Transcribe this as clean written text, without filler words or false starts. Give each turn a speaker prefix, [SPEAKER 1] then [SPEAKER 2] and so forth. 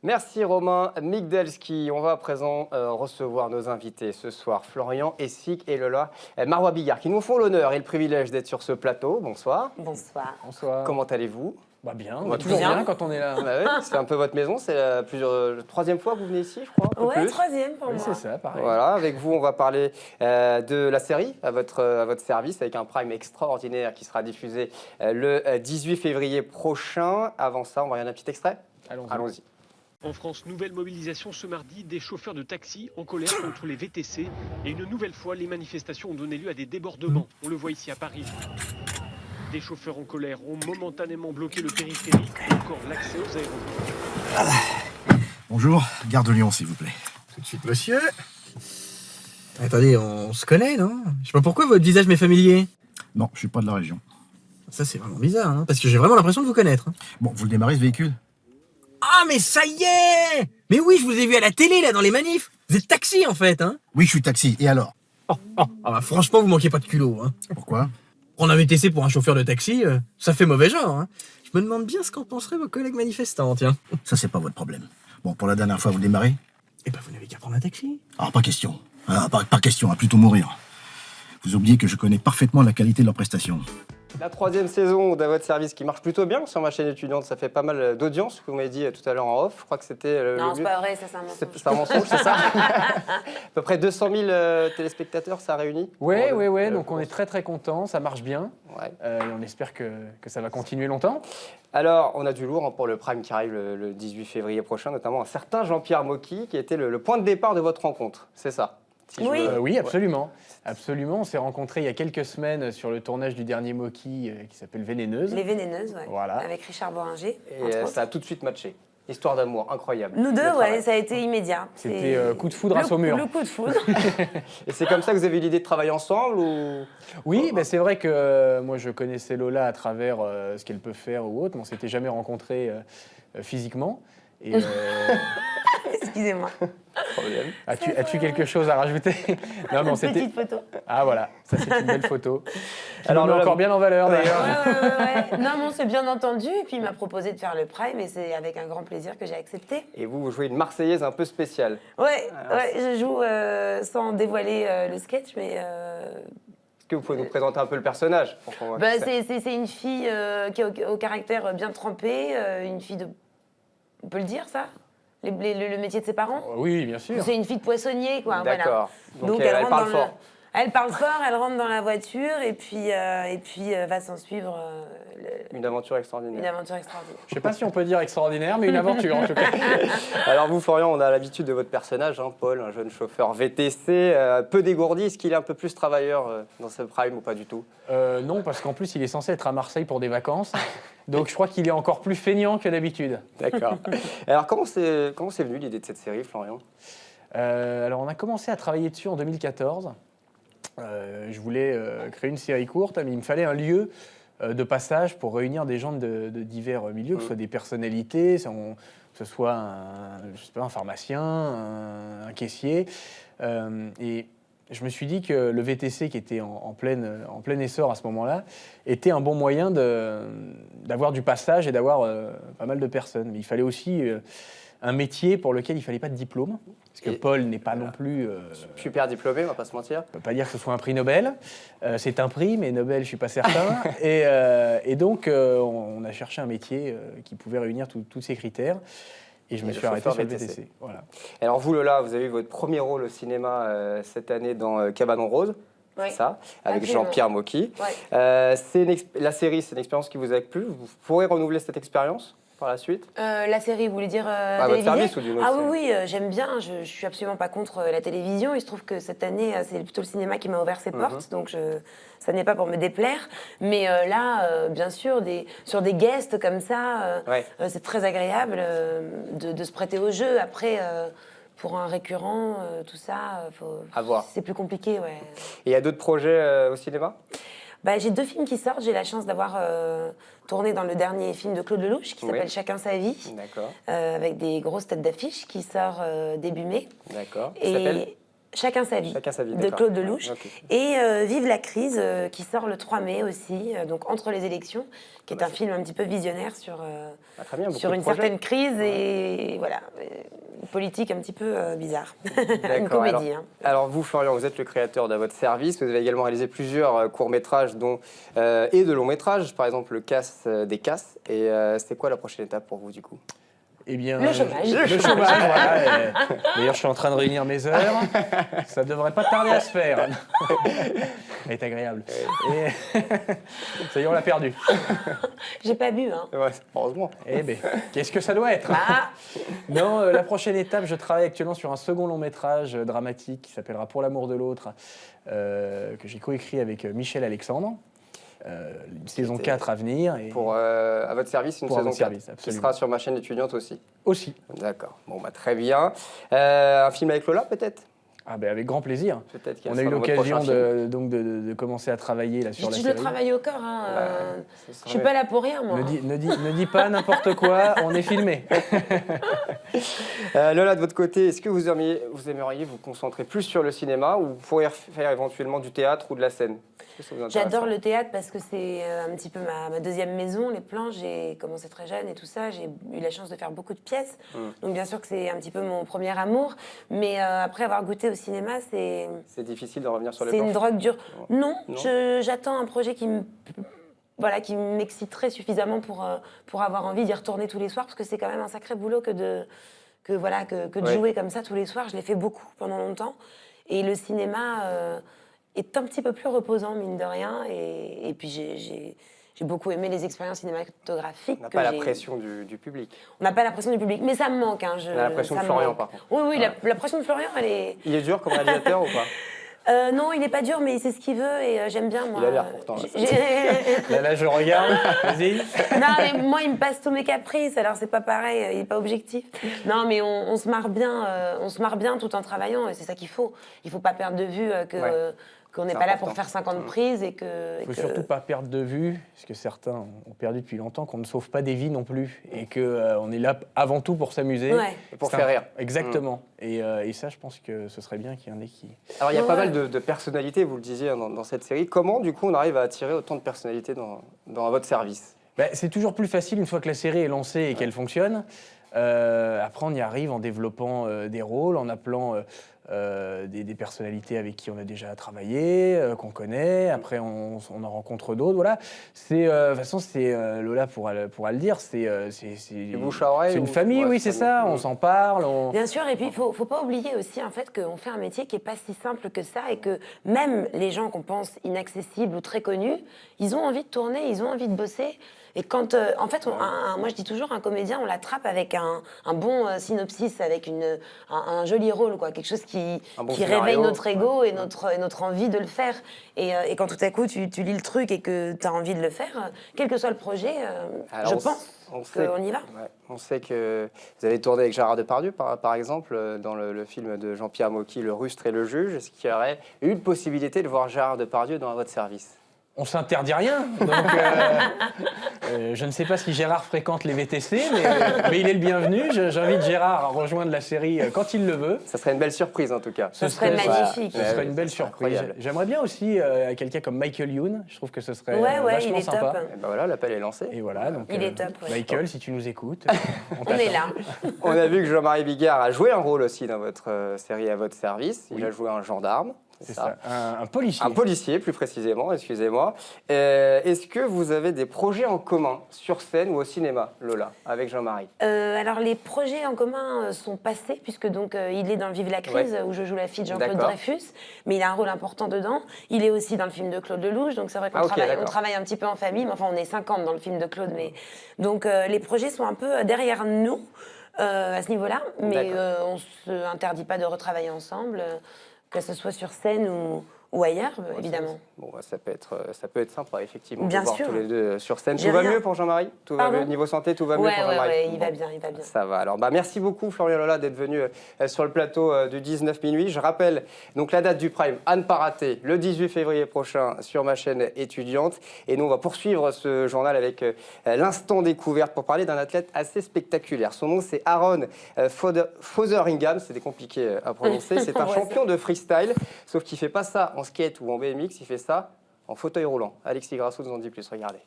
[SPEAKER 1] Merci Romain Migdelski. On va à présent recevoir nos invités ce soir, Florian Essig et Lola Marois Bigard, qui nous font l'honneur et le privilège d'être sur ce plateau. Bonsoir.
[SPEAKER 2] Bonsoir.
[SPEAKER 3] Bonsoir.
[SPEAKER 1] Comment allez-vous?
[SPEAKER 3] Bah bien,
[SPEAKER 1] On
[SPEAKER 3] on
[SPEAKER 1] va
[SPEAKER 3] est toujours
[SPEAKER 1] bien.
[SPEAKER 3] bien quand on est là.
[SPEAKER 1] Bah ouais, c'est un peu votre maison, c'est la troisième fois que vous venez ici, je crois. Un peu
[SPEAKER 2] Ouais,
[SPEAKER 1] plus.
[SPEAKER 2] troisième pour
[SPEAKER 3] Oui,
[SPEAKER 2] moi.
[SPEAKER 3] c'est ça, pareil.
[SPEAKER 1] Voilà, avec vous, on va parler de la série à votre service avec un prime extraordinaire qui sera diffusé le 18 février prochain. Avant ça, on va regarder un petit extrait.
[SPEAKER 3] Allons-y.
[SPEAKER 1] Allons-y.
[SPEAKER 4] En France, nouvelle mobilisation ce mardi, des chauffeurs de taxi en colère contre les VTC. Et une nouvelle fois, les manifestations ont donné lieu à des débordements. On le voit ici à Paris. Des chauffeurs en colère ont momentanément bloqué le périphérique ou encore l'accès aux aéroports.
[SPEAKER 5] Bonjour, gare de Lyon, s'il vous plaît.
[SPEAKER 6] Tout de suite, monsieur. Attendez, on se connaît, non? Je sais pas pourquoi votre visage m'est familier.
[SPEAKER 5] Non, je suis pas de la région.
[SPEAKER 6] Ça, c'est vraiment bizarre, hein, parce que j'ai vraiment l'impression de vous connaître. Hein.
[SPEAKER 5] Bon, vous le démarrez, ce véhicule?
[SPEAKER 6] Ah, mais ça y est! Mais oui, je vous ai vu à la télé, là, dans les manifs. Vous êtes taxi, en fait, hein?
[SPEAKER 5] Oui, je suis taxi. Et alors?
[SPEAKER 6] Ah bah, franchement, vous manquez pas de culot, hein.
[SPEAKER 5] Pourquoi?
[SPEAKER 6] Prendre un VTC pour un chauffeur de taxi, ça fait mauvais genre, hein. Je me demande bien ce qu'en penseraient vos collègues manifestants, tiens.
[SPEAKER 5] Ça, c'est pas votre problème. Bon, pour la dernière fois, vous le démarrez?
[SPEAKER 6] Eh ben, vous n'avez qu'à prendre un taxi.
[SPEAKER 5] Ah, pas question. Ah, pas question, à plutôt mourir. Vous oubliez que je connais parfaitement la qualité de leurs prestations.
[SPEAKER 1] La troisième saison de votre service qui marche plutôt bien sur ma chaîne étudiante, ça fait pas mal d'audience, vous m'avez dit tout à l'heure en off. Je crois que c'était
[SPEAKER 2] Non,
[SPEAKER 1] le
[SPEAKER 2] c'est
[SPEAKER 1] but.
[SPEAKER 2] pas vrai, ça c'est un mensonge.
[SPEAKER 1] C'est un mensonge, c'est ça? À peu près 200 000 téléspectateurs, ça réunit?
[SPEAKER 3] Ouais,
[SPEAKER 1] Pour
[SPEAKER 3] ouais,
[SPEAKER 1] le-
[SPEAKER 3] ouais.
[SPEAKER 1] le-
[SPEAKER 3] Donc on est très très content, ça marche bien.
[SPEAKER 1] Ouais.
[SPEAKER 3] Et on espère que ça va continuer longtemps.
[SPEAKER 1] Alors, on a du lourd pour le Prime qui arrive le 18 février prochain, notamment un certain Jean-Pierre Mocky qui était le point de départ de votre rencontre, c'est ça? Si je
[SPEAKER 2] Oui.
[SPEAKER 1] me-
[SPEAKER 3] Oui, absolument. Absolument. On s'est rencontrés il y a quelques semaines sur le tournage du dernier Moki qui s'appelle Vénéneuse.
[SPEAKER 2] Les Vénéneuses, ouais.
[SPEAKER 3] Voilà.
[SPEAKER 2] Avec Richard Boringer.
[SPEAKER 1] Et
[SPEAKER 2] entre autres.
[SPEAKER 1] ça a tout de suite matché. Histoire d'amour, incroyable.
[SPEAKER 2] Nous deux,
[SPEAKER 1] Le
[SPEAKER 2] ouais,
[SPEAKER 1] travail.
[SPEAKER 2] ça a été immédiat.
[SPEAKER 3] C'était
[SPEAKER 2] C'est-
[SPEAKER 3] coup de foudre à
[SPEAKER 2] Le-
[SPEAKER 3] Saumur.
[SPEAKER 2] Le coup de foudre.
[SPEAKER 1] Et c'est comme ça que vous avez eu l'idée de travailler ensemble ou...
[SPEAKER 3] Oui, ben c'est vrai que moi je connaissais Lola à travers ce qu'elle peut faire ou autre, mais on s'était jamais rencontrés physiquement. Et,
[SPEAKER 2] Excusez-moi.
[SPEAKER 1] Problème.
[SPEAKER 3] as-tu quelque chose à rajouter? Non, mais on s'était.
[SPEAKER 2] Petite photo.
[SPEAKER 3] Ah voilà, ça c'est une belle photo. Qui
[SPEAKER 1] Alors,
[SPEAKER 3] nous met
[SPEAKER 1] Lola,
[SPEAKER 3] encore bien en valeur
[SPEAKER 2] Ouais,
[SPEAKER 3] d'ailleurs.
[SPEAKER 2] ouais. Non, mais on s'est bien entendu. Et puis il m'a proposé de faire le Prime et c'est avec un grand plaisir que j'ai accepté.
[SPEAKER 1] Et vous jouez une Marseillaise un peu spéciale.
[SPEAKER 2] Ouais,
[SPEAKER 1] Alors,
[SPEAKER 2] ouais, je joue sans dévoiler le sketch, mais
[SPEAKER 1] Est-ce que vous pouvez nous présenter un peu le personnage pour qu'on voit
[SPEAKER 2] bah,
[SPEAKER 1] qui c'est
[SPEAKER 2] c'est une fille qui est au caractère bien trempé, une fille de... On peut le dire, ça? Le métier de ses parents?
[SPEAKER 3] Oui, bien sûr.
[SPEAKER 2] C'est une fille de poissonnier, quoi. Voilà.
[SPEAKER 1] D'accord. Donc,
[SPEAKER 2] elle
[SPEAKER 1] elle
[SPEAKER 2] rentre
[SPEAKER 1] parle
[SPEAKER 2] dans
[SPEAKER 1] fort.
[SPEAKER 2] Elle parle fort, elle rentre dans la voiture et puis va s'en suivre
[SPEAKER 1] Une aventure
[SPEAKER 2] une
[SPEAKER 1] extraordinaire.
[SPEAKER 2] aventure extraordinaire.
[SPEAKER 3] Je sais pas si on peut dire extraordinaire, mais une aventure en tout cas.
[SPEAKER 1] Alors vous, Florian, on a l'habitude de votre personnage, hein, Paul, un jeune chauffeur VTC, peu dégourdi. Est-ce qu'il est un peu plus travailleur dans ce Prime ou pas du tout?
[SPEAKER 3] Non, parce qu'en plus il est censé être à Marseille pour des vacances, donc je crois qu'il est encore plus feignant que d'habitude.
[SPEAKER 1] D'accord. Alors comment c'est venu l'idée de cette série, Florian?
[SPEAKER 3] Alors on a commencé à travailler dessus en 2014. Je voulais créer une série courte, mais il me fallait un lieu de passage pour réunir des gens de divers milieux, que ce soit des personnalités, que ce soit je sais pas, un pharmacien, un caissier. Et je me suis dit que le VTC, qui était en plein essor à ce moment-là, était un bon moyen d'avoir du passage et d'avoir pas mal de personnes. Mais il fallait aussi un métier pour lequel il ne fallait pas de diplôme, parce que
[SPEAKER 1] Et-
[SPEAKER 3] Paul n'est pas non plus...
[SPEAKER 1] Super diplômé, on va pas se mentir.
[SPEAKER 3] on ne peut pas dire que ce soit un prix Nobel. C'est un prix, mais Nobel, je ne suis pas certain. Et donc, on a cherché un métier qui pouvait réunir tous ces critères. Et je me
[SPEAKER 1] Et
[SPEAKER 3] suis
[SPEAKER 1] le
[SPEAKER 3] arrêté sur
[SPEAKER 1] chauffeur
[SPEAKER 3] le
[SPEAKER 1] VTC.
[SPEAKER 3] VTC. Voilà.
[SPEAKER 1] Alors vous, Lola, vous avez eu votre premier rôle au cinéma cette année dans Cabanon Rose,
[SPEAKER 2] Oui.
[SPEAKER 1] c'est ça, avec
[SPEAKER 2] Absolument.
[SPEAKER 1] Jean-Pierre Mocky.
[SPEAKER 2] Ouais.
[SPEAKER 1] La série, c'est une expérience qui vous a plu. Vous pourrez renouveler cette expérience par la suite?
[SPEAKER 2] La série, vous voulez dire
[SPEAKER 1] votre
[SPEAKER 2] télévisée?
[SPEAKER 1] service ou d'une autre
[SPEAKER 2] Ah
[SPEAKER 1] série?
[SPEAKER 2] oui, j'aime bien. Je suis absolument pas contre la télévision. Il se trouve que cette année, c'est plutôt le cinéma qui m'a ouvert ses portes, donc ça n'est pas pour me déplaire. Mais là, bien sûr, sur des guests comme ça,
[SPEAKER 1] Ouais.
[SPEAKER 2] c'est très agréable de se prêter au jeu. Après, pour un récurrent, tout ça,
[SPEAKER 1] À voir.
[SPEAKER 2] c'est plus compliqué, ouais.
[SPEAKER 1] Et il y a d'autres projets au cinéma?
[SPEAKER 2] Bah, j'ai 2 films qui sortent. J'ai la chance d'avoir tourné dans le dernier film de Claude Lelouch qui
[SPEAKER 1] Oui.
[SPEAKER 2] s'appelle Chacun sa vie,
[SPEAKER 1] D'accord,
[SPEAKER 2] avec des grosses têtes d'affiche qui sort début mai.
[SPEAKER 1] d'accord. Qui s'appelle
[SPEAKER 2] Chacun sa vie,
[SPEAKER 1] Chacun sa vie,
[SPEAKER 2] de
[SPEAKER 1] d'accord.
[SPEAKER 2] Claude Lelouch.
[SPEAKER 1] Ok.
[SPEAKER 2] Et Vive la crise, qui sort le 3 mai aussi, donc entre les élections, qui est un film un petit peu visionnaire sur,
[SPEAKER 1] Ah, très bien, beaucoup
[SPEAKER 2] sur
[SPEAKER 1] de
[SPEAKER 2] une
[SPEAKER 1] projets.
[SPEAKER 2] certaine crise et voilà, une politique un petit peu bizarre. Une
[SPEAKER 1] D'accord.
[SPEAKER 2] comédie.
[SPEAKER 1] Alors vous, Florian, vous êtes le créateur de votre service. Vous avez également réalisé plusieurs courts-métrages dont, et de longs-métrages, par exemple Le Casse des Casses. Et c'est quoi la prochaine étape pour vous, du coup?
[SPEAKER 3] Eh bien,
[SPEAKER 2] Le chômage.
[SPEAKER 3] Le chômage, voilà. D'ailleurs, je suis en train de réunir mes heures. Ça devrait pas tarder à se faire. Elle est agréable. Et ça y est, on l'a perdu.
[SPEAKER 2] J'ai pas bu, hein.
[SPEAKER 1] Ouais, heureusement.
[SPEAKER 3] Eh bien, qu'est-ce que ça doit être?
[SPEAKER 2] Ah,
[SPEAKER 3] Non, la prochaine étape, je travaille actuellement sur un second long métrage dramatique qui s'appellera Pour l'amour de l'autre, que j'ai coécrit avec Michel Alexandre. Une saison 4 à venir. Et
[SPEAKER 1] Pour, à votre service, une
[SPEAKER 3] Pour à
[SPEAKER 1] saison
[SPEAKER 3] votre
[SPEAKER 1] 4,
[SPEAKER 3] service,
[SPEAKER 1] qui
[SPEAKER 3] absolument.
[SPEAKER 1] sera sur ma chaîne étudiante aussi.
[SPEAKER 3] aussi.
[SPEAKER 1] D'accord. Bon, bah, très bien. Un film avec Lola, peut-être?
[SPEAKER 3] Ah ben avec grand plaisir.
[SPEAKER 1] Peut-être qu'elle
[SPEAKER 3] On a eu
[SPEAKER 1] sera dans votre
[SPEAKER 3] l'occasion
[SPEAKER 1] prochain film.
[SPEAKER 3] de commencer à travailler là, sur la
[SPEAKER 2] je
[SPEAKER 3] série.
[SPEAKER 2] le travaille au corps. Hein.
[SPEAKER 1] Ce sera
[SPEAKER 2] Je suis pas là pour rien, moi.
[SPEAKER 3] Ne dis pas n'importe quoi, on est filmé.
[SPEAKER 1] Lola, de votre côté, est-ce que vous aimeriez vous concentrer plus sur le cinéma ou vous pourriez faire éventuellement du théâtre ou de la scène? Est-ce que ça vous intéresse?
[SPEAKER 2] J'adore le théâtre parce que c'est un petit peu ma deuxième maison, les plans. J'ai commencé très jeune et tout ça. J'ai eu la chance de faire beaucoup de pièces. Donc bien sûr que c'est un petit peu mon premier amour. Mais après avoir goûté au cinéma, c'est
[SPEAKER 1] C'est difficile de revenir sur les
[SPEAKER 2] une
[SPEAKER 1] planches.
[SPEAKER 2] drogue dure. Non,
[SPEAKER 1] Non.
[SPEAKER 2] j'attends un projet qui qui m'exciterait suffisamment pour avoir envie d'y retourner tous les soirs, parce que c'est quand même un sacré boulot que de
[SPEAKER 1] Ouais.
[SPEAKER 2] jouer comme ça tous les soirs. Je l'ai fait beaucoup pendant longtemps. Et le cinéma est un petit peu plus reposant, mine de rien. Et puis j'ai beaucoup aimé les expériences cinématographiques.
[SPEAKER 1] On n'a
[SPEAKER 2] que
[SPEAKER 1] pas la
[SPEAKER 2] j'ai-
[SPEAKER 1] pression du public.
[SPEAKER 2] On n'a pas la pression du public, mais ça me manque. Hein,
[SPEAKER 1] On a la pression
[SPEAKER 2] ça
[SPEAKER 1] de
[SPEAKER 2] me
[SPEAKER 1] Florian,
[SPEAKER 2] manque.
[SPEAKER 1] par contre.
[SPEAKER 2] Oui, oui,
[SPEAKER 1] Ouais.
[SPEAKER 2] la pression de Florian, elle est...
[SPEAKER 1] Il est dur comme réalisateur ou pas?
[SPEAKER 2] Non, il n'est pas dur, mais il sait ce qu'il veut et j'aime bien, moi.
[SPEAKER 1] Il a l'air pourtant, là.
[SPEAKER 3] Là, je le regarde. Vas-y.
[SPEAKER 2] Non, mais moi, il me passe tous mes caprices, alors c'est pas pareil, il n'est pas objectif. Non, mais on se marre bien tout en travaillant, et c'est ça qu'il faut. Il ne faut pas perdre de vue qu'on n'est
[SPEAKER 1] C'est
[SPEAKER 2] pas là
[SPEAKER 1] important.
[SPEAKER 2] pour faire 50 prises et que...
[SPEAKER 3] Il ne faut surtout pas perdre de vue, ce que certains ont perdu depuis longtemps, qu'on ne sauve pas des vies non plus, et qu'on est là avant tout pour s'amuser.
[SPEAKER 2] Ouais.
[SPEAKER 1] Et pour
[SPEAKER 3] C'est
[SPEAKER 1] faire rire.
[SPEAKER 3] Exactement. Et ça, je pense que ce serait bien qu'il y en ait qui...
[SPEAKER 1] Alors, il y a pas
[SPEAKER 2] Ouais.
[SPEAKER 1] mal de personnalités, vous le disiez, hein, dans cette série. Comment, du coup, on arrive à attirer autant de personnalités dans votre service?
[SPEAKER 3] Ben, c'est toujours plus facile une fois que la série est lancée et qu'elle fonctionne. Après, on y arrive en développant des rôles, en appelant des personnalités avec qui on a déjà travaillé, qu'on connaît. Après, on en rencontre d'autres. Voilà. De toute façon, Lola pourra le dire. C'est
[SPEAKER 1] Du bouche à oreille
[SPEAKER 3] c'est une
[SPEAKER 1] ou-
[SPEAKER 3] famille,
[SPEAKER 1] ouais,
[SPEAKER 3] oui, c'est
[SPEAKER 1] famille.
[SPEAKER 3] ça. On s'en parle.
[SPEAKER 2] Bien sûr, et puis il faut pas oublier aussi en fait qu'on fait un métier qui est pas si simple que ça et que même les gens qu'on pense inaccessibles ou très connus, ils ont envie de tourner, ils ont envie de bosser. Et quand, en fait, moi je dis toujours, un comédien, on l'attrape avec un bon synopsis, avec un joli rôle, quoi, quelque chose qui
[SPEAKER 1] bon
[SPEAKER 2] réveille
[SPEAKER 1] scénario.
[SPEAKER 2] notre ego et notre envie de le faire. Et quand tout à coup tu lis le truc et que tu as envie de le faire, quel que soit le projet,
[SPEAKER 1] Alors,
[SPEAKER 2] je
[SPEAKER 1] on
[SPEAKER 2] pense
[SPEAKER 1] sait-
[SPEAKER 2] qu'on y va.
[SPEAKER 1] ouais, on sait que vous avez tourné avec Gérard Depardieu, par exemple, dans le film de Jean-Pierre Mocky, Le Rustre et le Juge. Est-ce qu'il y aurait eu une possibilité de voir Gérard Depardieu dans votre service?
[SPEAKER 3] On s'interdit rien. Donc, je ne sais pas si Gérard fréquente les VTC, mais il est le bienvenu. J'invite Gérard à rejoindre la série quand il le veut.
[SPEAKER 1] Ça serait une belle surprise, en tout cas.
[SPEAKER 2] Ça serait magnifique.
[SPEAKER 3] Ce serait une belle
[SPEAKER 1] Ce serait
[SPEAKER 3] surprise.
[SPEAKER 1] incroyable.
[SPEAKER 3] J'aimerais bien aussi quelqu'un comme Michael Youn. Je trouve que ce serait
[SPEAKER 2] Ouais, il
[SPEAKER 3] vachement
[SPEAKER 2] est
[SPEAKER 3] sympa.
[SPEAKER 2] top.
[SPEAKER 1] Et ben voilà, l'appel est lancé.
[SPEAKER 3] Et voilà, donc,
[SPEAKER 2] Il est top, ouais.
[SPEAKER 3] Michael, si tu nous écoutes,
[SPEAKER 2] On est là.
[SPEAKER 1] On a vu que Jean-Marie Bigard a joué un rôle aussi dans votre série À votre service. Il a joué un gendarme.
[SPEAKER 3] C'est ça, un policier.
[SPEAKER 1] Un policier, plus précisément, excusez-moi. Est-ce que vous avez des projets en commun, sur scène ou au cinéma, Lola, avec Jean-Marie?
[SPEAKER 2] Alors les projets en commun sont passés puisque donc il est dans le Vive la crise où je joue la fille de Jean-Claude
[SPEAKER 1] D'accord.
[SPEAKER 2] Dreyfus, mais il a un rôle important dedans. Il est aussi dans le film de Claude Lelouch, donc c'est vrai qu'on
[SPEAKER 1] Ah, ok, d'accord.
[SPEAKER 2] on travaille un petit peu en famille, mais enfin on est 50 dans le film de Claude, mais donc les projets sont un peu derrière nous à ce niveau-là, mais
[SPEAKER 1] D'accord.
[SPEAKER 2] on se interdit pas de retravailler ensemble, que ce soit sur scène ou ou ailleurs, évidemment.
[SPEAKER 1] Bon, bah, ça peut être sympa, effectivement,
[SPEAKER 2] Bien
[SPEAKER 1] de voir
[SPEAKER 2] sûr.
[SPEAKER 1] tous les deux sur scène.
[SPEAKER 2] J'ai
[SPEAKER 1] Tout va
[SPEAKER 2] rien.
[SPEAKER 1] mieux pour Jean-Marie? Tout va
[SPEAKER 2] Pardon
[SPEAKER 1] mieux niveau santé? Tout va mieux
[SPEAKER 2] Ouais,
[SPEAKER 1] pour
[SPEAKER 2] ouais,
[SPEAKER 1] Jean-Marie?
[SPEAKER 2] ouais, il va
[SPEAKER 1] Bon.
[SPEAKER 2] bien, il va bien.
[SPEAKER 1] Ça va. Alors, bah, merci beaucoup, Florian Lola, d'être venu sur le plateau du 19 minuit. Je rappelle donc la date du Prime à ne pas rater, le 18 février prochain sur ma chaîne étudiante. Et nous, on va poursuivre ce journal avec l'instant découverte pour parler d'un athlète assez spectaculaire. Son nom, c'est Aaron Fotheringham. C'était compliqué à prononcer. C'est un
[SPEAKER 2] Ouais,
[SPEAKER 1] champion de freestyle, sauf qu'il ne fait pas ça en skate ou en BMX, il fait ça en fauteuil roulant. Alexis Grasso nous en dit plus, regardez.